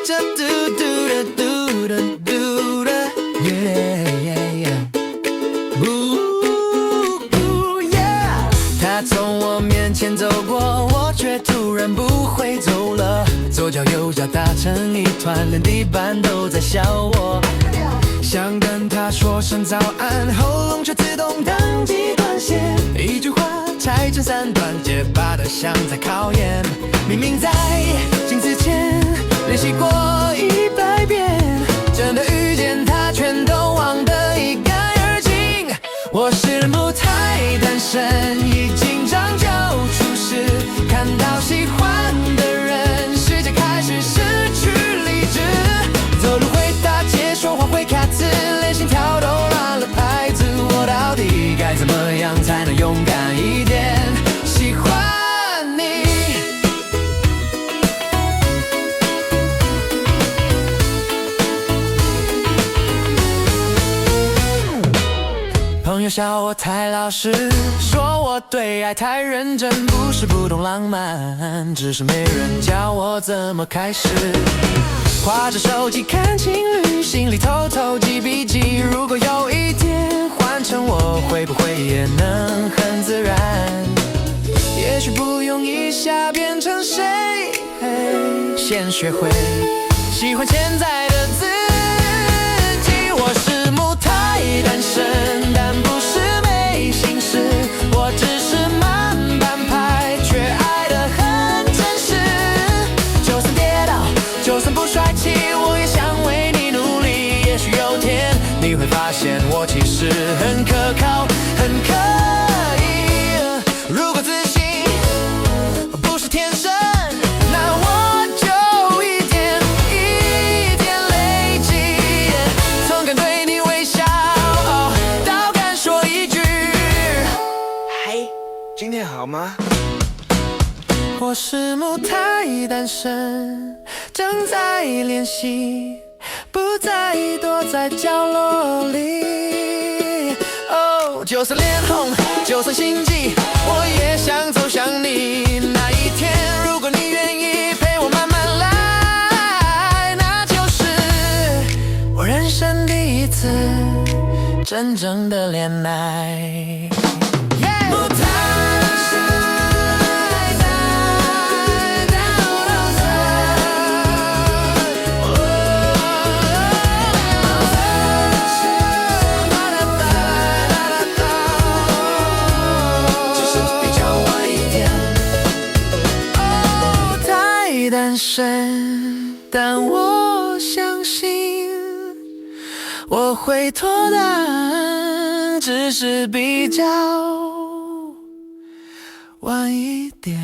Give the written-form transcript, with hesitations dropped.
着嘟嘟的嘟的嘟的 yeah。他从我面前走过，我却突然不会走了，左脚右脚打成一团，连地板都在笑我。想跟他说声早安，喉咙却自动当机断线，一句话拆成3段，结巴的像在考验。明明在镜子前练习过100遍，真的遇见他，全都忘得一干二净。我是母胎单身，一紧张就出事，看到喜欢的人，世界开始失去理智。走路会打结，说话会卡词，连心跳都乱了拍子。我到底该怎么样才能勇敢一点？喜欢你。朋友笑我太老实，说我对爱太认真，不是不懂浪漫，只是没人教我怎么开始。划着手机看情侣，心里偷偷记笔记。如果有一天换成我，会不会也能很自然？也许不用一下变成谁，先学会喜欢现在的自己。我是母胎单身，但不是没心事，我只是慢半拍，却爱得很真实。就算跌倒，就算不帅气，我也想为你努力。也许有天你会发现我其实很可靠，很可以。如果自信不是天生，那我就一点一点累积，从敢对你微笑到敢说一句嗨，今天好吗？我是母胎单身，正在练习，不再躲在角落里。哦，就算脸红，就算心悸，我也想走向你。那一天，如果你愿意陪我慢慢来，那就是我人生第一次真正的恋爱。母胎单身，但我相信我会脱单，只是比较晚一点。